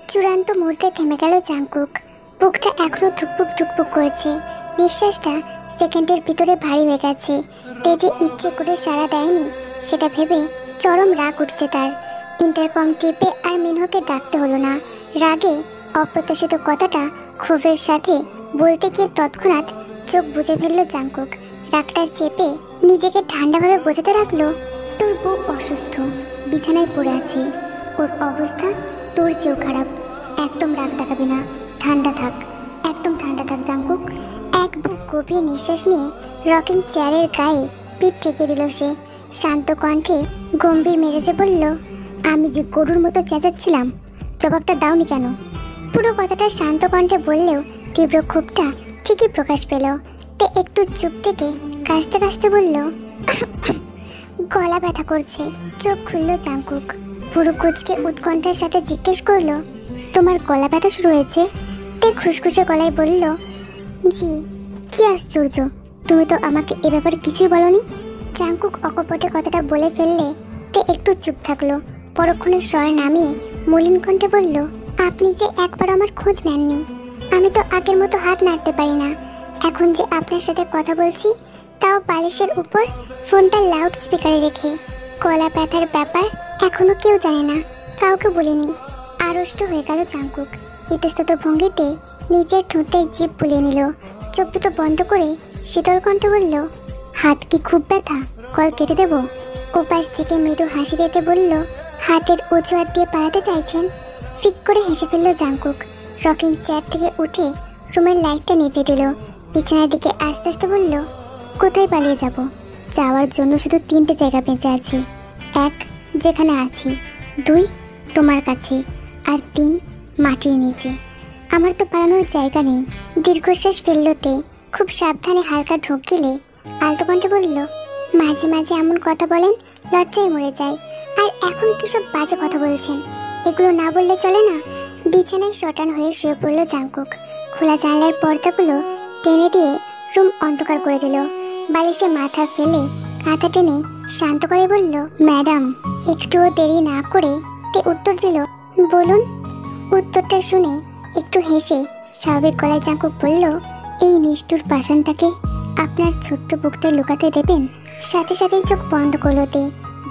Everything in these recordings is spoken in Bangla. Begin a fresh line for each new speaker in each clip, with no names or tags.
চূড়ান্ত মুহূর্তে থেমে গেল জাংকুক। বুকটা এখনো ধুকপুক ধুকপুক করছে, নিঃশ্বাসটা সেকেন্ডের ভিতরে ভারী হয়ে গেছে। তেজে ইচ্ছে করে সাড়া দেয়নি সেটা ভেবে চরম রাগ উঠছে তার। ইন্টারকম টিপে আর মিনহোকে ডাকতে হলো না। রাগে অপ্রত্যাশিত কথাটা ক্ষোভের সাথে বলতে গিয়ে তৎক্ষণাৎ চোখ বুজে ফেলল জাংকুক। রাগটা চেপে নিজেকে ঠান্ডাভাবে বোঝাতে লাগলো, তোর বউ অসুস্থ, বিছানায় পড়ে আছে, ওর অবস্থা তোর চেয়েও খারাপ। একদম রাগ দেখাবি না, ঠান্ডা থাক, একদম ঠান্ডা থাক জাংকুক। এক বুক গভীর নিঃশ্বাস নিয়ে রকিং চেয়ারের গায়ে পিঠ ঠেকে দিল সে। শান্ত কণ্ঠে গম্ভীর মেজাজে বলল, আমি যে গরুর মতো চেঁচাচ্ছিলাম, জবাবটা দাওনি কেন? পুরো কথাটা শান্ত কণ্ঠে বললেও তীব্র ক্ষোভটা ঠিকই প্রকাশ পেল। তে একটু চুপ থেকে কাশতে কাশতে বলল, গলা ব্যথা করছে। চোখ খুলল জাংকুক, পুরো কুচকে উৎকণ্ঠার সাথে জিজ্ঞেস করলো, তোমার গলা ব্যথা শুরু হয়েছে? তে খুশখুশে গলায় বলল, জি। কি আশ্চর্য, তুমি তো আমাকে এ ব্যাপারে কিছুই বলনি। জাংকুক অকপটে কথাটা বলে ফেললে তে একটু চুপ থাকলো। পরক্ষণে স্বর নামিয়ে মলিন কণ্ঠে বলল, আপনি যে একবার আমার খোঁজ নেননি। আমি তো আগের মতো হাত নাড়তে পারি না। এখন যে আপনার সাথে কথা বলছি, তাও বালিশের উপর ফোনটা লাউড স্পিকারে রেখে। গলা ব্যথার ব্যাপার এখনো কেউ জানে না, কাউকে বলিনি। আড়ষ্ট হয়ে গেল জাংকুক। ইতস্তত ভঙ্গিতে নিজের ঠোঁটে জিভ বুলিয়ে নিল। চোখ দুটো বন্ধ করে শীতল কণ্ঠে বলল, হাত কি খুব ব্যথা? কল কেটে দেব? উপাস থেকে মৃদু হাসি দিতে বলল, হাতের অজুহাত দিয়ে পালাতে চাইছেন? ফিক করে হেসে ফেলল জাংকুক। রকিং চেয়ার থেকে উঠে রুমের লাইটটা নিভে দিল। বিছানার দিকে আস্তে আস্তে বলল, কোথায় পালিয়ে যাব? যাওয়ার জন্য শুধু 3টে জায়গা বেঁচে আছে। 1, যেখানে আছি। 2, তোমার কাছে। আর 3, মাটির নিচে। আমার তো পালানোর জায়গা নেই। দীর্ঘশ্বাস ফেললোতে খুব সাবধানে হালকা ঢোক গেলে আলতো কণ্ঠে বলল, মাঝে মাঝে এমন কথা বলেন, লজ্জায় মরে যায়। আর এখন কি সব বাজে কথা বলছেন? এগুলো না বললে চলে না? বিছানায় শটান হয়ে শুয়ে পড়ল জাংকুক। খোলা জানলার পর্দাগুলো টেনে দিয়ে রুম অন্ধকার করে দিল। বালিশে মাথা ফেলে কাঁথা টেনে শান্ত করে বলল, ম্যাডাম। একটুও দেরি না করে তে উত্তর দিল, বলুন। উত্তরটা শুনে একটু হেসে স্বাভাবিক গলায় জাংকুক বলল, এই নিষ্ঠুর পাষাণটাকে আপনার ছোট্ট বুকটা লুকাতে দেবেন? সাথে সাথেই চোখ বন্ধ করল তে।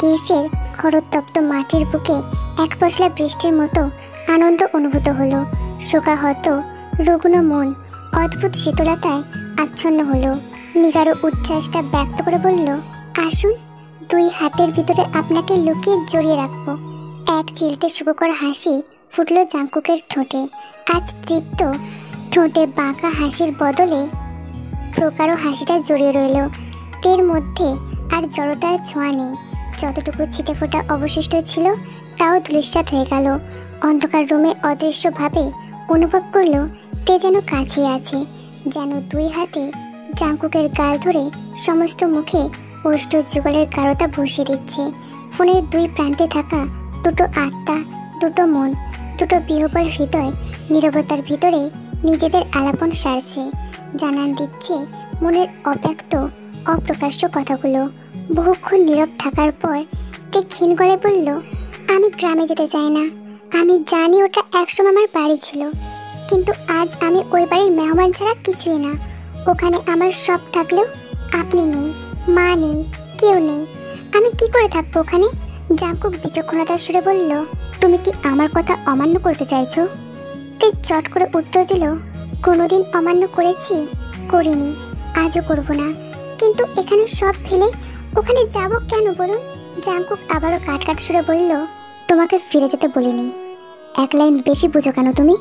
গ্রীষ্মের খরোত্তপ্ত মাটির বুকে এক পশলা বৃষ্টির মতো আনন্দ অনুভূত হলো। শোকাহত রুগ্ন মন অদ্ভুত শীতলতায় আচ্ছন্ন হলো। নিগাড় উচ্ছ্বাসটা ব্যক্ত করে বলল, আসুন, 2 হাতের ভিতরে আপনাকে লুকিয়ে জড়িয়ে রাখবো। এক চিলতে সুখকর হাসি ফুটল জাংকুকের ঠোঁটে। আজ তৃপ্ত ঠোঁটে বাঁকা হাসির বদলে প্রকারও হাসিটা জড়িয়ে রইল। তের মধ্যে আর জড়তার ছোঁয়া নেই। যতটুকু ছিটে ফোটা অবশিষ্ট ছিল তাও ধূলিসাৎ হয়ে গেল। অন্ধকার রুমে অদৃশ্যভাবে অনুভব করলো তে যেন কাছেই আছে, যেন 2 হাতে জাংকুকের গাল ধরে সমস্ত মুখে ওষ্ঠ যুগলের গাঢ়তা বসিয়ে দিচ্ছে। ফোনের 2 প্রান্তে থাকা 2টো আত্মা, 2টো মন, 2টো বিহ্বল হৃদয় নীরবতার ভিতরে নিজেদের আলাপন সারছে, জানান দিচ্ছে মনের অব্যক্ত অপ্রকাশ্য কথাগুলো। বহুক্ষণ নীরব থাকার পর তে ক্ষীণ গলায় বলল, আমি গ্রামে যেতে চাই না। আমি জানি ওটা একসময় আমার বাড়ি ছিল, কিন্তু আজ আমি ওই বাড়ির মেহমান ছাড়া কিছুই না। ওখানে আমার সব থাকলেও আপনি নেই, মা নেই, কেউ নেই। আমি কি করে থাকবো ওখানে? জাংকুক বিচক্ষণতার সুরে বলল, তুমি কি আমার কথা অমান্য করতে চাইছো? তে চট করে উত্তর দিল, কোনোদিন অমান্য করেছি? করিনি, আজও করব না। কিন্তু এখানে সব ফেলে ওখানে যাব কেন বলুন? জাংকুক আবারও কাট কাট সুরে বলল, তোমাকে ফিরে যেতে বলিনি। 1 লাইন বেশি বুঝো কেন তুমি?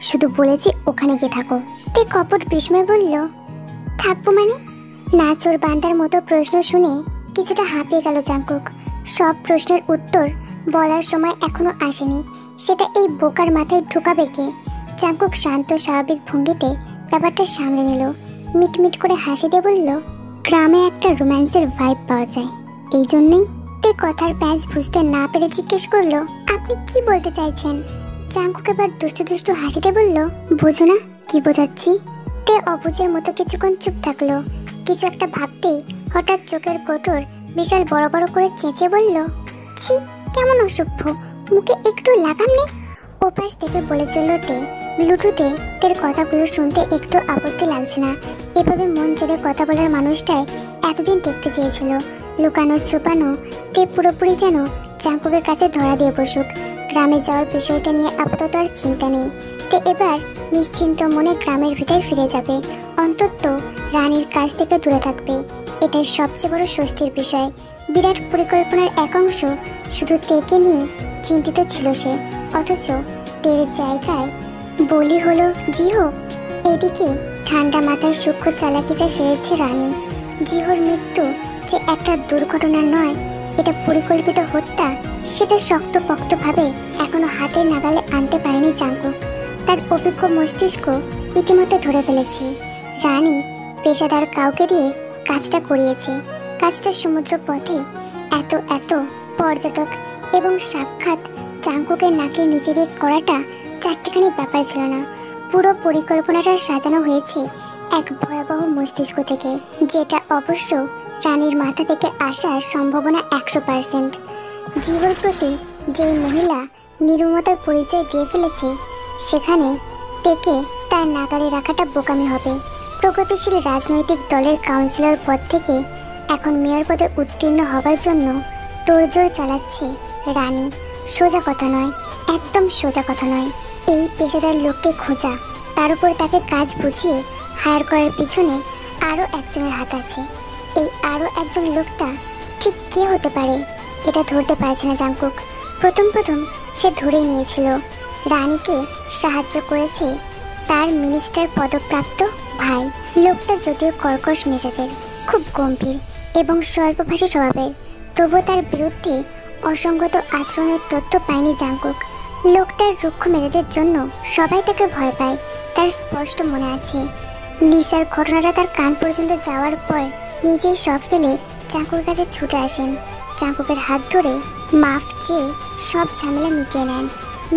শুধু বলেছি ওখানে গিয়ে থাকো। তে কপট বিস্ময় বলল, থাকবো মানে? নাচোর বান্দার মতো প্রশ্ন শুনে কিছুটা হাঁপিয়ে গেল জাংকুক। সব প্রশ্নের উত্তর বলার সময় এখনো আসেনি, সেটা এই বোকার মাথায় ঢুকাবে কে? জাংকুক শান্ত স্বাভাবিক ভঙ্গিতে ব্যাপারটা সামলে নিল। মিটমিট করে হাসি দিয়ে বলল, গ্রামে একটা রোম্যান্সের ভাইব পাওয়া যায়, এই জন্যই। তে কথার প্যাঁচ বুঝতে না পেরে জিজ্ঞেস করলো, আপনি কি বলতে চাইছেন? জাংকুক এবার দুষ্টু দুষ্টু হাসিতে বলল, বোঝো না কি বোঝাচ্ছি? তে অবুঝের মতো কিছুক্ষণ চুপ থাকলো। কিছু একটা ভাবতেই হঠাৎ চোখের কোটর বিশাল বড় বড় করে চেঁচে বলল, ছি, কেমন অসভ্য, মুখে একটু লাগাম নেই। ওপাশ থেকে বলে চলল তে, লুটুতে তের কথাগুলো শুনতে একটু আপত্তি লাগছে না। এভাবে মন ছেড়ে কথা বলার মানুষটাই এতদিন দেখতে চেয়েছিল। লুকানো ছুপানো তে পুরোপুরি যেন জাঙ্কুকের কাছে ধরা দিয়ে বসুক। গ্রামে যাওয়ার বিষয়টা নিয়ে আপাতত আর চিন্তা নেই। তে এবার নিশ্চিন্ত মনে গ্রামের ভিটায় ফিরে যাবে, অন্তত রানীর কাছ থেকে দূরে থাকবে। এটাই সবচেয়ে বড় স্বস্তির বিষয়। বিরাট পরিকল্পনার এক অংশ শুধু তেকে নিয়ে চিন্তিত ছিল সে, অথচ তের জায়গায় বলি হলো জিহো। এদিকে ঠান্ডা মাথায় সূক্ষ্ম চালাকিটা সেরেছে রানী। জিহোর মৃত্যু যে একটা দুর্ঘটনা নয়, এটা পরিকল্পিত হত্যা, সেটা শক্তপোক্তভাবে এখনো হাতের নাগালে আনতে পারেনি জাঙ্কুক। তার অভিজ্ঞ মস্তিষ্ক ইতিমধ্যে ধরে ফেলেছে রানী পেশাদার কাউকে দিয়ে কাজটা করিয়েছে। কাজটা সমুদ্র পথে এত এত পর্যটক এবং সাক্ষাৎ জাঙ্কুকের নাকের নিচে দিয়ে করাটা চারটিখানি ব্যাপার ছিল না। পুরো পরিকল্পনাটা সাজানো হয়েছে এক ভয়াবহ মস্তিষ্ক থেকে, যেটা অবশ্য রানীর মাথা থেকে আসার সম্ভাবনা 100%। জীবর প্রতি যেই মহিলা নির্মমতার পরিচয় দিয়ে ফেলেছে, সেখানে তেকে তার নাগালে রাখাটা বোকামি হবে। প্রগতিশীল রাজনৈতিক দলের কাউন্সিলর পদ থেকে এখন মেয়র পদে উত্তীর্ণ হবার জন্য তোড়জোড় চালাচ্ছে রানী। সোজা কথা নয়, একদম সোজা কথা নয়। এই পেশাদার লোককে খোঁজা, তার উপর তাকে কাজ বুঝিয়ে হায়ার করার পিছনে আরও একজনের হাত আছে। এই আরও একজন লোকটা ঠিক কে হতে পারে এটা ধরতে পারছে না জাঙ্কুক। প্রথম সে ধরেই নিয়েছিল রানীকে সাহায্য করেছে তার মিনিস্টার পদপ্রাপ্ত ভাই। লোকটা যদিও কর্কশ মেজাজের, খুব গম্ভীর এবং স্বল্পভাষী স্বভাবের, তবুও তার বিরুদ্ধে অসঙ্গত আচরণের তথ্য পায়নি জাঙ্কুক। লোকটার রুক্ষ মেজাজের জন্য সবাই তাকে ভয় পায়, তার স্পষ্ট মনে আছে। লিসার ঘটনাটা তার কান পর্যন্ত যাওয়ার পর নিজেই সব ফেলে জাঙ্কুকের কাছে ছুটে আসেন। জাঙ্কুকের হাত ধরে মাফ চেয়ে সব ঝামেলা মিটিয়ে নেন।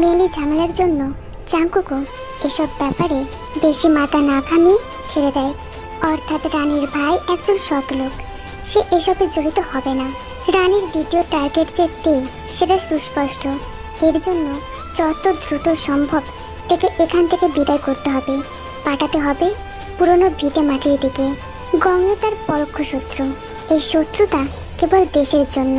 মেলি ঝামেলার জন্য জাঙ্কুকও এসব ব্যাপারে বেশি মাথা না ঘামিয়ে ছেড়ে দেয়। অর্থাৎ রানীর ভাই একজন সৎ লোক, সে এসবে জড়িত হবে না। রানীর দ্বিতীয় টার্গেট যে তে, সেটা সুস্পষ্ট। এর জন্য যত দ্রুত সম্ভব তাকে এখান থেকে বিদায় করতে হবে, পাঠাতে হবে পুরনো ভিটে মাটির দিকে। গঙ্গে তার পরোক্ষ শত্রু। এই শত্রুতা কেবল দেশের জন্য,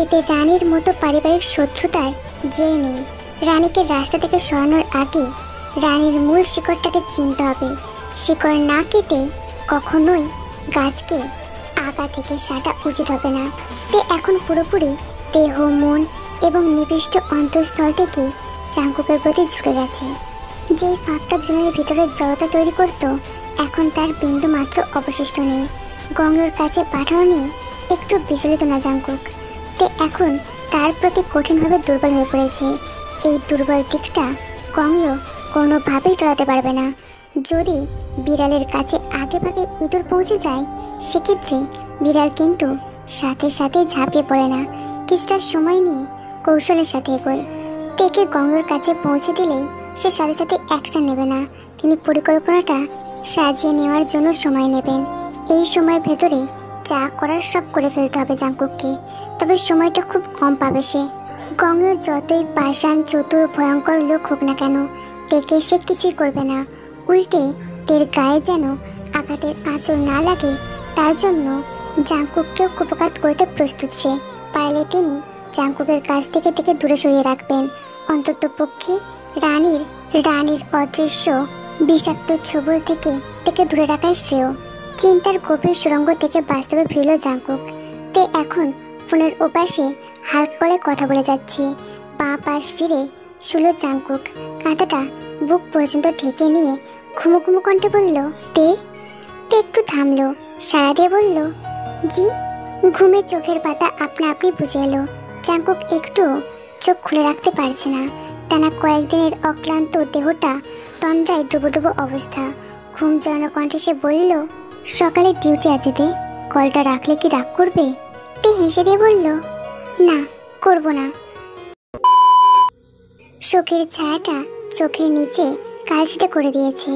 এতে রানীর মতো পারিবারিক শত্রুতার যে নেই। রানীকে রাস্তা থেকে সরানোর আগে রানীর মূল শিকড়টাকে চিনতে হবে। শিকড় না কেটে কখনোই গাছকে আগা থেকে সাটা উচিত হবে না। তে এখন পুরোপুরি দেহ, মন এবং নিবিষ্ট অন্তঃস্থল থেকে জাঙ্কুকের প্রতি ঝুঁকে গেছে। যেই ফাঁকটা জুনের ভিতরে জড়তা তৈরি করত, এখন তার বিন্দু মাত্র অবশিষ্ট নেই। গঙ্গের কাছে পাঠানো নিয়ে একটু বিচলিত না জাঙ্কুক। তে এখন তার প্রতি কঠিনভাবে দুর্বল হয়ে পড়েছে। এই দুর্বল দিকটা গঙ্গেও কোনোভাবেই টলাতে পারবে না। যদি বিড়ালের কাছে আগে ভাগে ইঁদুর পৌঁছে যায়, সেক্ষেত্রে বিড়াল কিন্তু সাথে সাথে ঝাঁপিয়ে পড়ে না, কিছুটা সময় নিয়ে কৌশলের সাথে এগোয়। তেকে গঙ্গের কাছে পৌঁছে দিলেই সে সাথে সাথে অ্যাকশন নেবে না, তিনি পরিকল্পনাটা সাজিয়ে নেওয়ার জন্য সময় নেবেন। এই সময়ের ভেতরে যা করার সব করে ফেলতে হবে জাঙ্কুককে, তবে সময়টা খুব কম পাবে সে। গঙ্গে যতই পাষাণ চতুর ভয়ঙ্কর লোক হোক না কেন, তেকে সে কিছুই করবে না। উল্টে তের গায়ে যেন আঘাতের আঁচড় না লাগে, তার জন্য জাঙ্কুককেও কুপঘাত করতে প্রস্তুত সে। পারলে তিনি জাঙ্কুকের কাছ থেকে তেকে দূরে সরিয়ে রাখবেন, অন্তত পক্ষে রানীর অদৃশ্য বিষাক্ত ছোবল থেকে তেকে দূরে রাখাই শ্রেয়। চিন্তার গভীর সুড়ঙ্গ থেকে বাস্তবে ফিরল জাঙ্কুক। তে এখন ফোনের ওপাশে হালকা গলায় কথা বলে যাচ্ছে। বাঁ পাশ ফিরে শুলো জাঙ্কুক, কাঁথাটা বুক পর্যন্ত ঢেকে নিয়ে ঘুমো ঘুমো কণ্ঠে বলল, তে একটু থামলো, সাড়া দিয়ে বলল, জি। ঘুমে চোখের পাতা আপনা আপনি বুঝে এলো। জাঙ্কুক একটু চোখ খুলে রাখতে পারছে না। টানা কয়েকদিনের অক্লান্ত দেহটা তন্দ্রায় ডুবো ডুবো অবস্থা। ঘুম জড়ানো কণ্ঠে সে বলল, সকালে ডিউটি আছে তে, কলটা রাখলে কি রাগ করবে? তে হেসে দিয়ে বলল, না, করব না। শোকের ছায়াটা চোখের নিচে কালশিটে করে দিয়েছে।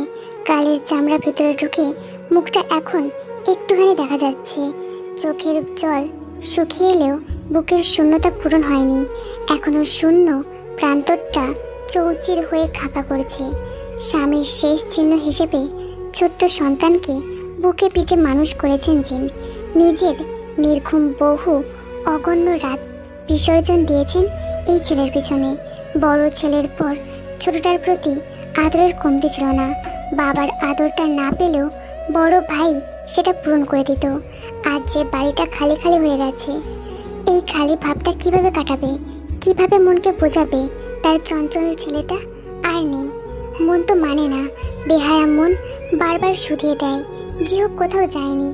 কালের চামড়া ভিতরে ঢুকে মুখটা এখন একটুখানি দেখা যাচ্ছে। চোখের জল শুকিয়ে এলেও বুকের শূন্যতা পূরণ হয়নি। এখনো শূন্য প্রান্তরটা চৌচির হয়ে খাকা করছে। স্বামীর শেষ চিহ্ন হিসেবে ছোট্ট সন্তানকে বুকে পিঠে মানুষ করেছেন জিন। নিজের নির্ঘুম বহু অগণ্য রাত বিসর্জন দিয়েছেন এই ছেলের পিছনে। বড় ছেলের পর ছোটটার প্রতি আদরের কমতি ছিল না। বাবার আদরটা না পেলেও বড় ভাই সেটা পূরণ করে দিত। আজ যে বাড়িটা খালি খালি হয়ে গেছে, এই খালি ভাবটা কিভাবে কাটাবে, কিভাবে মনকে বোঝাবে? তার চঞ্চল ছেলেটা আর নেই। মন তো মানে না, বেহায়া মন বারবার শুধিয়ে দেয়। জিহু কোথাও যায়নি,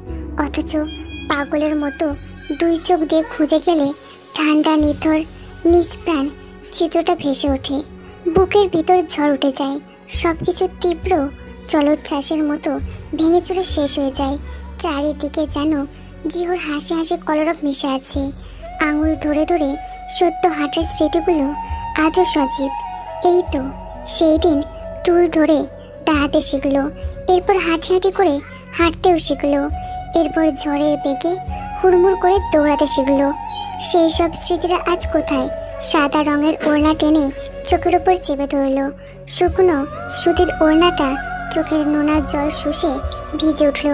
অথচ পাগলের মতো দুই চোখ দিয়ে খুঁজে গেলে ঠান্ডা নিথর নিষ্প্রাণ চিত্রটা ভেসে ওঠে। বুকের ভিতর ঝড় উঠে যায়। সব কিছু তীব্র জলোচ্ছ্বাসের মতো ভেঙে চুরে শেষ হয়ে যায়। চারিদিকে যেন জিহুর হাসি হাসি কলরব মিশে আছে। আঙুল ধরে ধরে সত্য হাটের স্মৃতিগুলো আজও সজীব। এই তো সেই দিন টুল ধরে দাঁড়াতে শিখলো, এরপর হাঁটি হাঁটি করে হাঁটতেও শিখলো, এরপর ঝড়ের বেগে হুড়মুড় করে দৌড়াতে শিখলো। সেই সব স্মৃতিরা আজ কোথায়? সাদা রঙের ওড়না টেনে চোখের উপর চেপে ধরল। শুকনো সুতির ওড়নাটা চোখের নোনা জল শুষে ভিজে উঠল।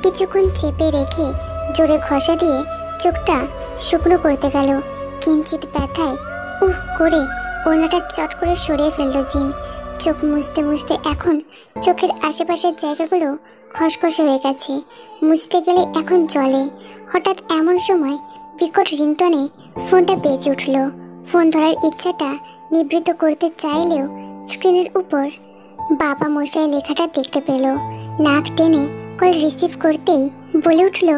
কিছুক্ষণ চেপে রেখে জোরে ঘষা দিয়ে চোখটা শুকনো করতে গেল। কিঞ্চিত ব্যথায় উহ করে ওড়নাটা চট করে সরিয়ে ফেলল জিন। চোখ মুছতে মুছতে এখন চোখের আশেপাশের জায়গাগুলো খসখসে হয়ে গেছে। মুছতে গেলে এখন জলে। হঠাৎ এমন সময় বিকট রিংটনে ফোনটা বেজে উঠল। ফোন ধরার ইচ্ছাটা নিবৃত্ত করতে চাইলেও স্ক্রিনের উপর বাবা মশাই লেখাটা দেখতে পেল। নাক টেনে কল রিসিভ করতেই বলে উঠল,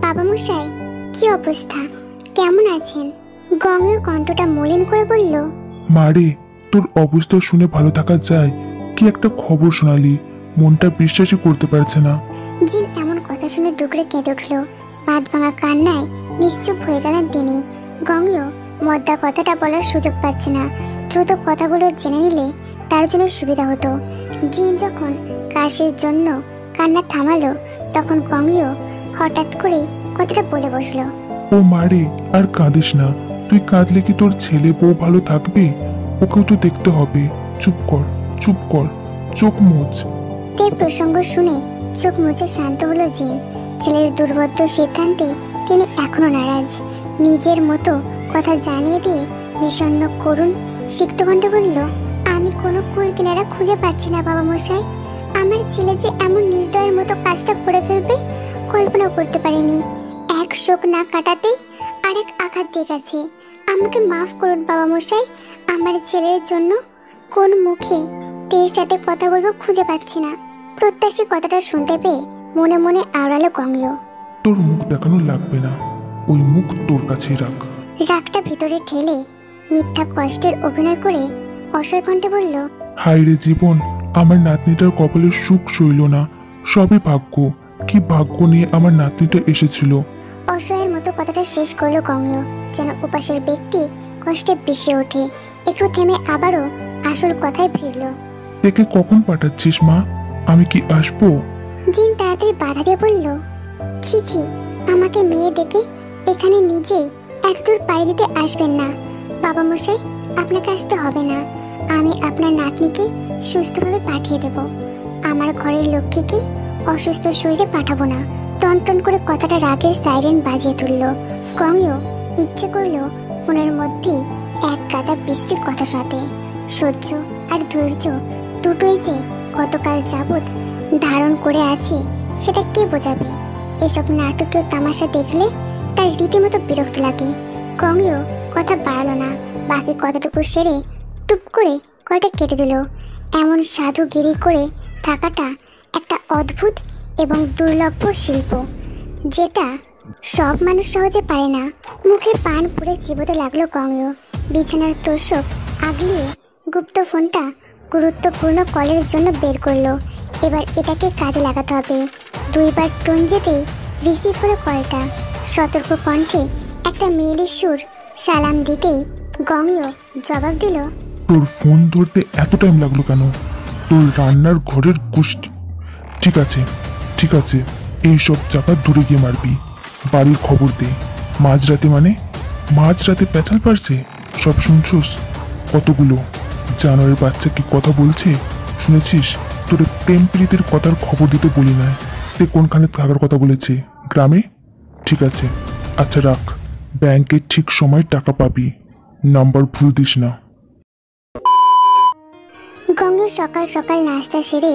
বাবা মশাই, কি অবস্থা, কেমন আছেন? গঙ্গেয় কণ্ঠটা মলিন করে বলল,
মারে, তোর অবস্থা শুনে ভালো থাকা যায়? কি একটা খবর শোনালি, মনটা বিশ্বাসই করতে পারছে না।
জিন এমন কথা শুনে ডুকরে কেঁদে উঠল। বাদ ভাঙা কান্নায় নিশ্চুপ হয়ে গেলেন তিনি। গঙ্গেয় মদ্দা কথাটা বলার সুযোগ পাচ্ছে না। দ্রুত কথাগুলো জেনে নিলে তার জন্য সুবিধা হতো। জিন যখন কাশির জন্য কান্না থামালো, তখন গঙ্গেয় হঠাৎ করে কথাটা বলে বসলো,
ও মারে, আর কাঁদিস না। তুই কাঁদলে কি তোর ছেলে বউ ভালো থাকবে? ওকেও তো দেখতে হবে। চুপ কর, চুপ কর, চোখ মুছ।
তের প্রসঙ্গ শুনে চোখ মুছে শান্ত হলো জিন। ছেলের দুর্বোধ্য সিদ্ধান্তে তিনি এখনো নারাজ। নিজের মতো কথা জানিয়ে দিয়ে বিষণ্ণ করুণ সিক্ত কণ্ঠে বলল, আমি কোনো কুল কিনারা খুঁজে পাচ্ছি না বাবা মশাই। আমার ছেলে যে এমন নির্দয়ের মতো কাজটা করে ফেলবে কল্পনা করতে পারিনি। এক শোক না কাটাতেই আরেক আঘাত দিয়ে গেছে। আমাকে মাফ করুন বাবা মশাই। আমার ছেলের জন্য কোন মুখে তের সাথে কথা বলবো খুঁজে পাচ্ছি না। প্রত্যাশী কথাটা শুনতে পেয়ে মনে মনে আওড়ালো গঙ্গেয়।
তোর মুখ দেখানো লাগবে না, ওই মুখ তোর কাছেই রাখ।
রাগটা ভিতরে ঠেলে মিথ্যা কষ্টের অভিনয় করে অসহায় কণ্ঠে বলল,
হায় রে জীবন, আমার নাতনিটার কপালে সুখ সইল না। সবই ভাগ্য। কি ভাগ্য নিয়ে আমার নাতনিটা এসেছিল।
অসহায়ের মতো কথাটা শেষ করলো গঙ্গেয়, যেন উপাসের ব্যক্তি কষ্টে বেশি ওঠে। একটু থেমে আবারও আসল কথায় ফিরল।
একে কখন পাঠাচ্ছিস মা? আমি কি আসবো?
জিন তাড়াতাড়ি বাধা দিয়ে বলল, ছি ছি, আমাকে মেয়ে ডেকে এখানে নিজেই এতদূর পাড়ি দিতে আসবেন না। বাবা মশাই, আপনাকে আসতে হবে না। আমি আপনার নাতনিকে সুস্থভাবে পাঠিয়ে দেব। আমার ঘরের লক্ষ্মীকে অসুস্থ শরীরে পাঠাবো না। টনটন করে কথাটা রাগের সাইরেন বাজিয়ে তুলল। গঙ্গেয় ইচ্ছে করলো ফোনের মধ্যেই এক গাদা বৃষ্টির কথা শোনাতে। সহ্য আর ধৈর্য দুটোই যে গতকাল যাবৎ ধারণ করে আছে সেটা কে বোঝাবে? এসব নাটকীয় তামাশা দেখলে তার রীতিমতো বিরক্ত লাগে। গঙ্গেয় কথা বাড়ালো না। বাকি কথাটুকু সেরে টুপ করে কলটা কেটে দিল। এমন সাধুগিরি করে থাকাটা একটা অদ্ভুত এবং দুর্লভ শিল্প, যেটা সব মানুষ সহজে পারে না। মুখে পান পুড়ে চিবোতে লাগলো গঙ্গেয়। বিছানার তোষক আগলিয়ে গুপ্ত ফোনটা গুরুত্বপূর্ণ কলের জন্য বের করলো। এবার এটাকে কাজে লাগাতে হবে। দুইবার টোন যেতেই রিসিভ হলো কলটা। সতর্ক কণ্ঠে একটা মেয়েলি সুর সালাম দিতেই গঙ্গেয় জবাব দিল,
তোর ফোন ধরতে এত টাইম লাগলো কেন? তোর রান্নার ঘরের কুষ্টি। ঠিক আছে, ঠিক আছে, এইসব চাপা দূরে গিয়ে মারবি। বাড়ির খবর দে। মাঝরাতে মানে মাঝরাতে পেঁচাল পারছে? সব শুনছোস? কতগুলো? জানোয়ারের বাচ্চা কি কথা বলছে শুনেছিস? তোর প্রেম প্রীতির কথার খবর দিতে বলি না। তে কোনখানে থাকার কথা বলেছে? গ্রামে? ঠিক আছে, আচ্ছা রাখ। ব্যাংকে ঠিক সময় টাকা পাবি, নাম্বার ভুল দিস না।
গঙ্গা সকাল সকাল নাস্তা সেরে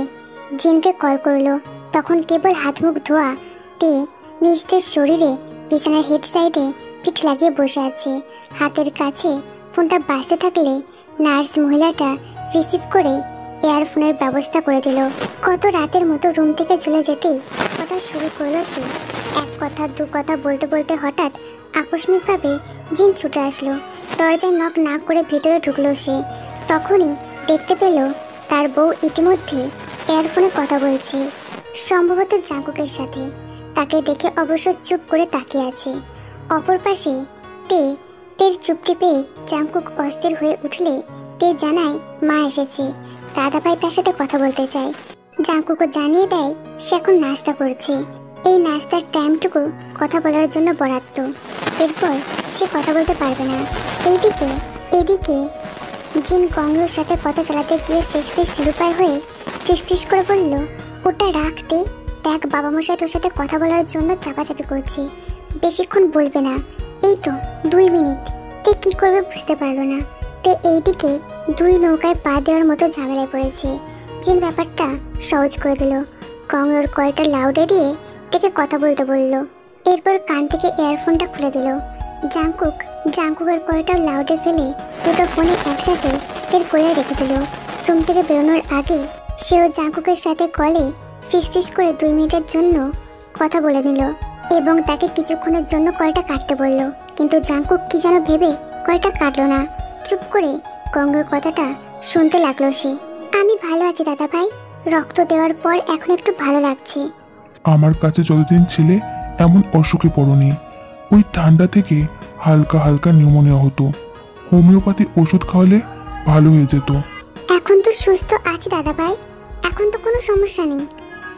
জিনকে কল করলো। তখন কেবল হাত মুখ ধোয়া তে নিজের শরীরে বিছানার হেড সাইডে পিঠ লাগিয়ে বসে আছে। হাতের কাছে ফোনটা বাজতে থাকলে নার্স মহিলাটা রিসিভ করে ইয়ারফোনের ব্যবস্থা করে দিল। কত রাতের মতো রুম থেকে চলে যেতেই কথা শুরু করলো তে। এক কথা দু কথা বলতে বলতে হঠাৎ আকস্মিকভাবে জিন ছুটে আসলো। দরজায় নক না করে ভেতরে ঢুকলো সে। তখনই দেখতে পেল তার বউ ইতিমধ্যে ইয়ারফোনে কথা বলছে, সম্ভবত জাঙ্কুকের সাথে। তাকে দেখে অবশ্য চুপ করে তাকিয়ে আছে। অপর পাশে তের চুপটি পেয়ে জাঙ্কুক অস্থির হয়ে উঠলে তে জানায় মা এসেছে, দাদাভাই তার সাথে কথা বলতে চায়। জাঙ্কুকও জানিয়ে দেয় সে এখন নাস্তা করছে, এই নাস্তার টাইমটুকু কথা বলার জন্য বরাদ্দ, এরপর সে কথা বলতে পারবে না। এদিকে জিন গঙ্গোর সাথে কথা চালাতে গিয়ে শেষমেশ নিরুপায় হয়ে ফিসফিস করে বলল, ওটা রাখতে দেখ, বাবা মশাই তোর সাথে কথা বলার জন্য চাপাচাপি করছে, বেশিক্ষণ বলবে না, এই তো 2 মিনিট। তে কি করবে বুঝতে পারলো না। তে এইদিকে 2 নৌকায় পা দেওয়ার মতো ঝামেলায় পড়েছে। জিন ব্যাপারটা সহজ করে দিল। গঙ্গোর কলটা লাউডে দিয়ে থেকে কথা বলতে বলল, এরপর কান থেকে ইয়ারফোনটা খুলে দিল। জাঙ্কুকের কলটাও লাউডে ফেলে দুটো ফোনে একসাথে তের কোলে রেখে দিল। রুম থেকে বেরোনোর আগে সেও জাঙ্কুকের সাথে কলে ফিসফিস করে 2 মিনিটের জন্য কথা বলে নিল এবং তাকে কিছুক্ষণের জন্য কলটা কাটতে বলল। কিন্তু জাঙ্কুক কি যেন ভেবে কলটা কাটলো না, চুপ করে গঙ্গোর কথাটা শুনতে লাগলো সে। আমি ভালো আছি দাদা ভাই, রক্ত দেওয়ার পর এখন একটু ভালো লাগছে।
আমার কাছে যতদিন ছিলে এমন অসুখে পড়নি। ওই ঠান্ডা থেকে হালকা হালকা নিউমোনিয়া হতো, হোমিওপ্যাথি ওষুধ খাওয়ালে ভালো হয়ে যেত।
এখন তো সুস্থ আছি দাদা ভাই, এখন তো কোনো সমস্যা নেই।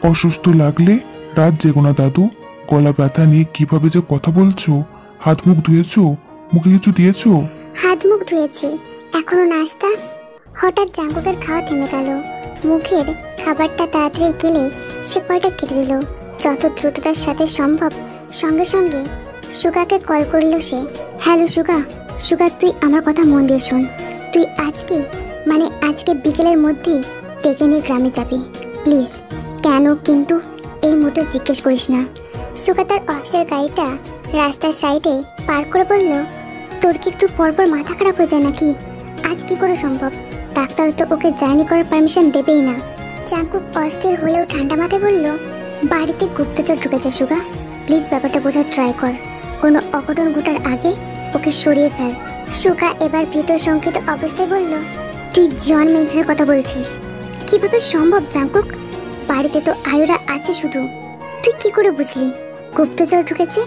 অসুস্থ লাগলে রাত জেগো না দাদু। গলা ব্যথা নিয়ে কিভাবে যে কথা বলছো? হাত মুখ ধুয়েছো? মুখে কিছু দিয়েছো?
হাত মুখ ধুয়েছি, এখনো নাস্তা। হঠাৎ জাঙ্কুকের খাওয়া থেমে গেল। মুখের খাবারটা তাড়াতাড়ি গেলে সে কলটা কেটে দিল যত দ্রুততার সাথে সম্ভব। সঙ্গে সঙ্গে সুগাকে কল করলো সে। হ্যালো সুগা, তুই আমার কথা মন দিয়ে শোন। তুই আজকে বিকেলের মধ্যেই ডেকে নিয়ে গ্রামে যাবি প্লিজ। কেন কিন্তু এই মুহূর্তে জিজ্ঞেস করিস না। সুগা তার অফিসের গাড়িটা রাস্তার সাইডে পার করে বলল, তোর কি একটু পরপর মাথা খারাপ হয়ে যায় নাকি? আজ কি করে সম্ভব? ডাক্তার তো ওকে জার্নি করার পারমিশন দেবেই না। জাঙ্কুক অস্থির হলেও ঠান্ডা মাথায় বলল, বাড়িতে গুপ্তচর ঢুকেছে সুগা, প্লিজ ব্যাপারটা বোঝার ট্রাই কর। কোনো অঘটন ঘটার আগে ওকে সরিয়ে ফেল। সুগা এবার ভীত শঙ্কিত অবস্থায় বলল, তুই জন মেনশনের কথা বলছিস? কিভাবে সম্ভব জাঙ্কুক? বাড়িতে তো আয়ুরা আছে শুধু, তুই কি করে বুঝলি গুপ্তচর ঢুকেছে?